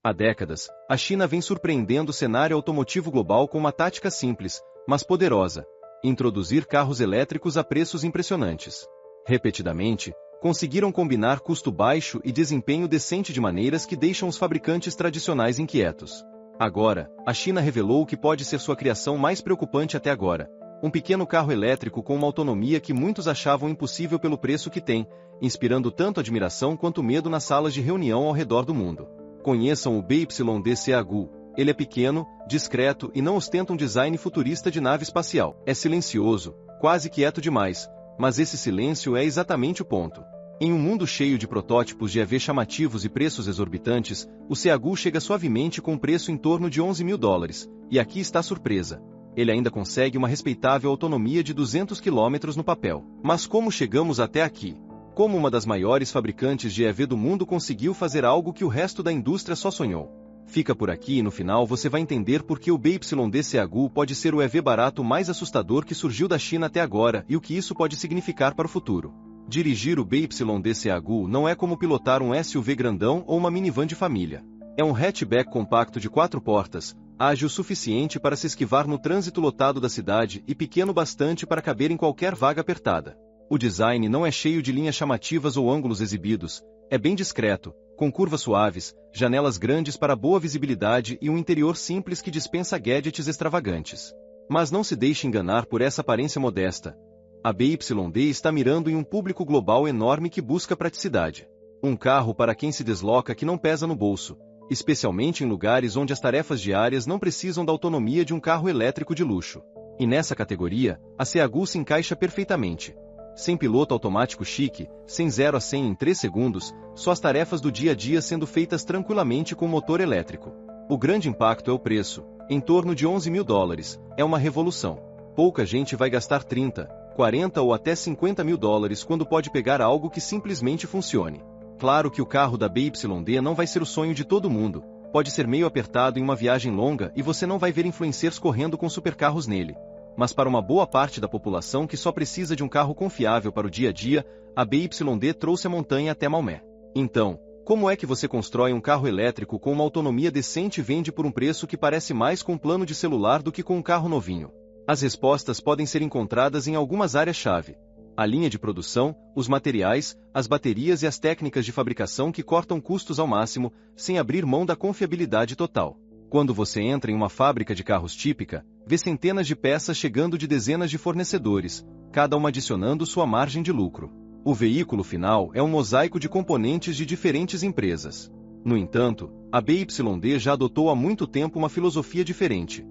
Há décadas, a China vem surpreendendo o cenário automotivo global com uma tática simples, mas poderosa: introduzir carros elétricos a preços impressionantes. Repetidamente, conseguiram combinar custo baixo e desempenho decente de maneiras que deixam os fabricantes tradicionais inquietos. Agora, a China revelou o que pode ser sua criação mais preocupante até agora: um pequeno carro elétrico com uma autonomia que muitos achavam impossível pelo preço que tem, inspirando tanto admiração quanto medo nas salas de reunião ao redor do mundo. Conheçam o BYD Seagull. Ele é pequeno, discreto e não ostenta um design futurista de nave espacial. É silencioso, quase quieto demais, mas esse silêncio é exatamente o ponto. Em um mundo cheio de protótipos de EV chamativos e preços exorbitantes, o Seagull chega suavemente com um preço em torno de $11.000, e aqui está a surpresa: ele ainda consegue uma respeitável autonomia de 200 km no papel. Mas como chegamos até aqui? Como uma das maiores fabricantes de EV do mundo conseguiu fazer algo que o resto da indústria só sonhou? Fica por aqui e no final você vai entender por que o BYD Seagull pode ser o EV barato mais assustador que surgiu da China até agora e o que isso pode significar para o futuro. Dirigir o BYD Seagull não é como pilotar um SUV grandão ou uma minivan de família. É um hatchback compacto de 4 portas, ágil o suficiente para se esquivar no trânsito lotado da cidade e pequeno bastante para caber em qualquer vaga apertada. O design não é cheio de linhas chamativas ou ângulos exibidos, é bem discreto, com curvas suaves, janelas grandes para boa visibilidade e um interior simples que dispensa gadgets extravagantes. Mas não se deixe enganar por essa aparência modesta. A BYD está mirando em um público global enorme que busca praticidade. Um carro para quem se desloca que não pesa no bolso, especialmente em lugares onde as tarefas diárias não precisam da autonomia de um carro elétrico de luxo. E nessa categoria, a Seagull se encaixa perfeitamente. Sem piloto automático chique, sem 0 a 100 em 3 segundos, só as tarefas do dia a dia sendo feitas tranquilamente com motor elétrico. O grande impacto é o preço, em torno de $11.000, é uma revolução. Pouca gente vai gastar 30, 40 ou até $50.000 quando pode pegar algo que simplesmente funcione. Claro que o carro da BYD não vai ser o sonho de todo mundo, pode ser meio apertado em uma viagem longa e você não vai ver influencers correndo com supercarros nele. Mas para uma boa parte da população que só precisa de um carro confiável para o dia a dia, a BYD trouxe a montanha até Maomé. Então, como é que você constrói um carro elétrico com uma autonomia decente e vende por um preço que parece mais com um plano de celular do que com um carro novinho? As respostas podem ser encontradas em algumas áreas-chave: a linha de produção, os materiais, as baterias e as técnicas de fabricação que cortam custos ao máximo, sem abrir mão da confiabilidade total. Quando você entra em uma fábrica de carros típica, vê centenas de peças chegando de dezenas de fornecedores, cada uma adicionando sua margem de lucro. O veículo final é um mosaico de componentes de diferentes empresas. No entanto, a BYD já adotou há muito tempo uma filosofia diferente: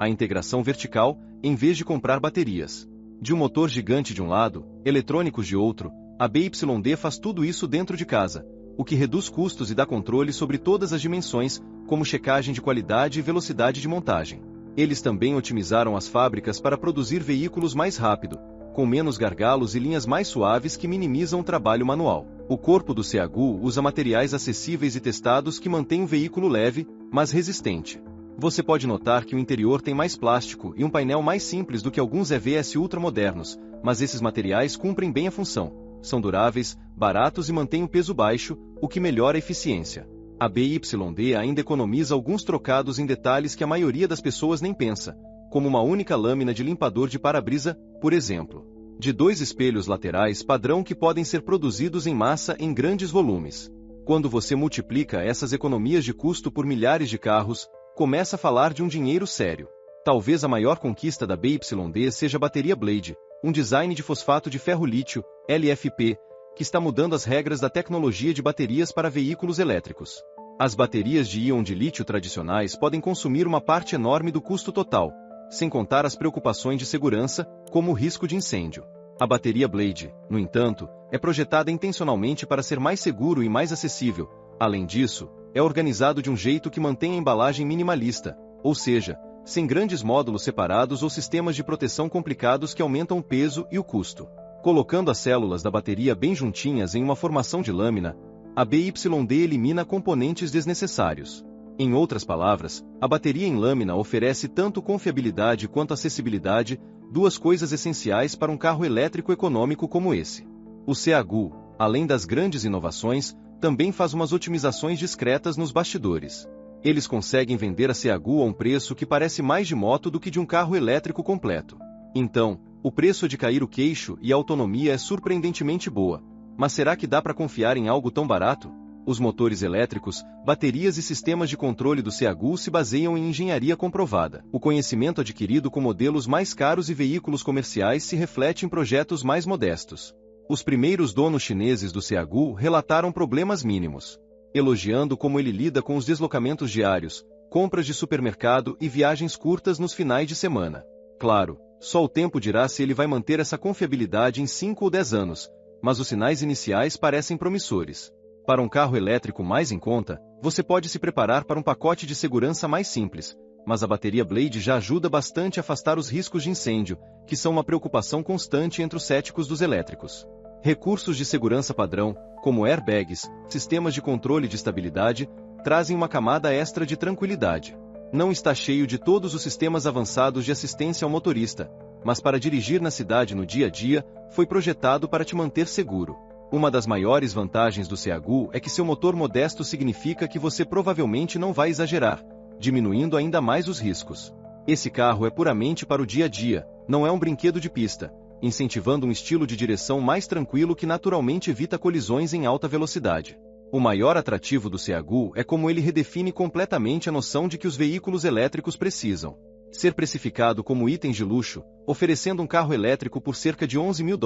a integração vertical, em vez de comprar baterias. De um motor gigante de um lado, eletrônicos de outro, a BYD faz tudo isso dentro de casa, o que reduz custos e dá controle sobre todas as dimensões, como checagem de qualidade e velocidade de montagem. Eles também otimizaram as fábricas para produzir veículos mais rápido, com menos gargalos e linhas mais suaves que minimizam o trabalho manual. O corpo do Seagull usa materiais acessíveis e testados que mantêm o veículo leve, mas resistente. Você pode notar que o interior tem mais plástico e um painel mais simples do que alguns EVs ultramodernos, mas esses materiais cumprem bem a função. São duráveis, baratos e mantêm o peso baixo, o que melhora a eficiência. A BYD ainda economiza alguns trocados em detalhes que a maioria das pessoas nem pensa, como uma única lâmina de limpador de para-brisa, por exemplo. De 2 espelhos laterais padrão que podem ser produzidos em massa em grandes volumes. Quando você multiplica essas economias de custo por milhares de carros, começa a falar de um dinheiro sério. Talvez a maior conquista da BYD seja a bateria Blade, um design de fosfato de ferro-lítio, LFP, que está mudando as regras da tecnologia de baterias para veículos elétricos. As baterias de íon de lítio tradicionais podem consumir uma parte enorme do custo total, sem contar as preocupações de segurança, como o risco de incêndio. A bateria Blade, no entanto, é projetada intencionalmente para ser mais seguro e mais acessível. Além disso, é organizado de um jeito que mantém a embalagem minimalista, ou seja, sem grandes módulos separados ou sistemas de proteção complicados que aumentam o peso e o custo. Colocando as células da bateria bem juntinhas em uma formação de lâmina, a BYD elimina componentes desnecessários. Em outras palavras, a bateria em lâmina oferece tanto confiabilidade quanto acessibilidade, 2 coisas essenciais para um carro elétrico econômico como esse. O Seagull, além das grandes inovações, também faz umas otimizações discretas nos bastidores. Eles conseguem vender a Ceagu a um preço que parece mais de moto do que de um carro elétrico completo. Então, o preço é de cair o queixo e a autonomia é surpreendentemente boa. Mas será que dá para confiar em algo tão barato? Os motores elétricos, baterias e sistemas de controle do Ceagu se baseiam em engenharia comprovada. O conhecimento adquirido com modelos mais caros e veículos comerciais se reflete em projetos mais modestos. Os primeiros donos chineses do Ceagu relataram problemas mínimos, elogiando como ele lida com os deslocamentos diários, compras de supermercado e viagens curtas nos finais de semana. Claro, só o tempo dirá se ele vai manter essa confiabilidade em 5 ou 10 anos, mas os sinais iniciais parecem promissores. Para um carro elétrico mais em conta, você pode se preparar para um pacote de segurança mais simples, mas a bateria Blade já ajuda bastante a afastar os riscos de incêndio, que são uma preocupação constante entre os céticos dos elétricos. Recursos de segurança padrão, como airbags, sistemas de controle de estabilidade, trazem uma camada extra de tranquilidade. Não está cheio de todos os sistemas avançados de assistência ao motorista, mas para dirigir na cidade no dia a dia, foi projetado para te manter seguro. Uma das maiores vantagens do Ceagu é que seu motor modesto significa que você provavelmente não vai exagerar, diminuindo ainda mais os riscos. Esse carro é puramente para o dia a dia, não é um brinquedo de pista, incentivando um estilo de direção mais tranquilo que naturalmente evita colisões em alta velocidade. O maior atrativo do Ceagu é como ele redefine completamente a noção de que os veículos elétricos precisam ser precificado como itens de luxo, oferecendo um carro elétrico por cerca de $11 mil.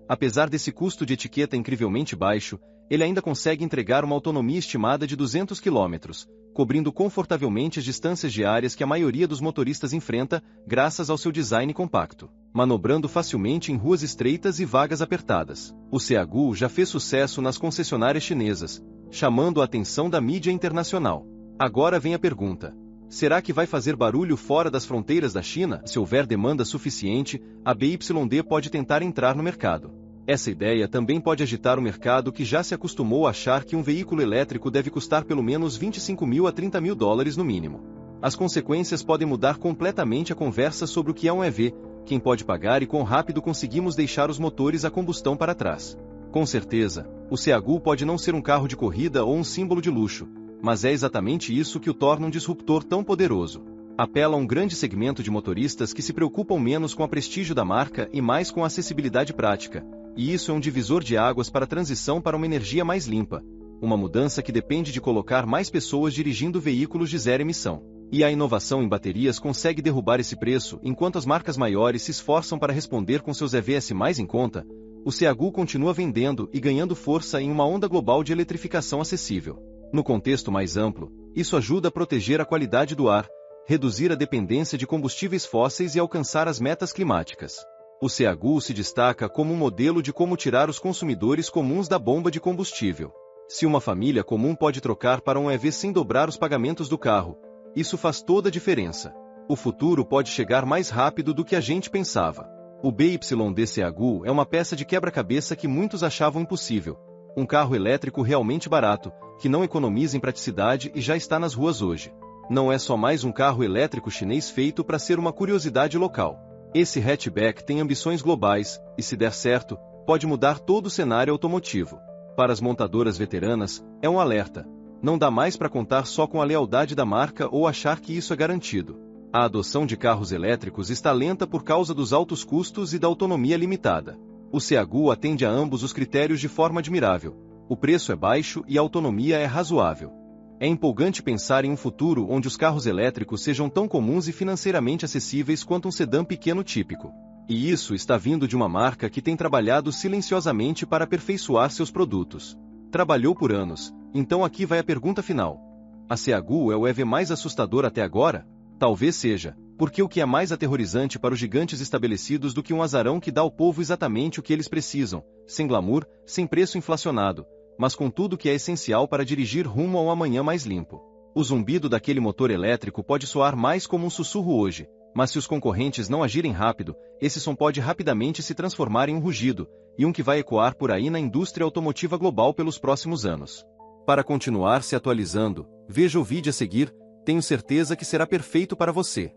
Apesar desse custo de etiqueta incrivelmente baixo, ele ainda consegue entregar uma autonomia estimada de 200 km, cobrindo confortavelmente as distâncias diárias que a maioria dos motoristas enfrenta, graças ao seu design compacto, manobrando facilmente em ruas estreitas e vagas apertadas. O Ceagu já fez sucesso nas concessionárias chinesas, chamando a atenção da mídia internacional. Agora vem a pergunta: será que vai fazer barulho fora das fronteiras da China? Se houver demanda suficiente, a BYD pode tentar entrar no mercado. Essa ideia também pode agitar o mercado que já se acostumou a achar que um veículo elétrico deve custar pelo menos $25 mil a $30 mil no mínimo. As consequências podem mudar completamente a conversa sobre o que é um EV, quem pode pagar e quão rápido conseguimos deixar os motores a combustão para trás. Com certeza, o Ceagu pode não ser um carro de corrida ou um símbolo de luxo, mas é exatamente isso que o torna um disruptor tão poderoso. Apela a um grande segmento de motoristas que se preocupam menos com o prestígio da marca e mais com a acessibilidade prática, e isso é um divisor de águas para a transição para uma energia mais limpa, uma mudança que depende de colocar mais pessoas dirigindo veículos de zero emissão. E a inovação em baterias consegue derrubar esse preço enquanto as marcas maiores se esforçam para responder com seus EVs mais em conta. O Ceagu continua vendendo e ganhando força em uma onda global de eletrificação acessível. No contexto mais amplo, isso ajuda a proteger a qualidade do ar, reduzir a dependência de combustíveis fósseis e alcançar as metas climáticas. O Ceagu se destaca como um modelo de como tirar os consumidores comuns da bomba de combustível. Se uma família comum pode trocar para um EV sem dobrar os pagamentos do carro, isso faz toda a diferença. O futuro pode chegar mais rápido do que a gente pensava. O BYD Ceagu é uma peça de quebra-cabeça que muitos achavam impossível. Um carro elétrico realmente barato, que não economiza em praticidade e já está nas ruas hoje. Não é só mais um carro elétrico chinês feito para ser uma curiosidade local. Esse hatchback tem ambições globais, e se der certo, pode mudar todo o cenário automotivo. Para as montadoras veteranas, é um alerta. Não dá mais para contar só com a lealdade da marca ou achar que isso é garantido. A adoção de carros elétricos está lenta por causa dos altos custos e da autonomia limitada. O Ceagu atende a ambos os critérios de forma admirável. O preço é baixo e a autonomia é razoável. É empolgante pensar em um futuro onde os carros elétricos sejam tão comuns e financeiramente acessíveis quanto um sedã pequeno típico. E isso está vindo de uma marca que tem trabalhado silenciosamente para aperfeiçoar seus produtos. Trabalhou por anos, então aqui vai a pergunta final. A Ceagu é o EV mais assustador até agora? Talvez seja, porque o que é mais aterrorizante para os gigantes estabelecidos do que um azarão que dá ao povo exatamente o que eles precisam, sem glamour, sem preço inflacionado, mas com tudo que é essencial para dirigir rumo a um amanhã mais limpo. O zumbido daquele motor elétrico pode soar mais como um sussurro hoje, mas se os concorrentes não agirem rápido, esse som pode rapidamente se transformar em um rugido, e um que vai ecoar por aí na indústria automotiva global pelos próximos anos. Para continuar se atualizando, veja o vídeo a seguir, tenho certeza que será perfeito para você.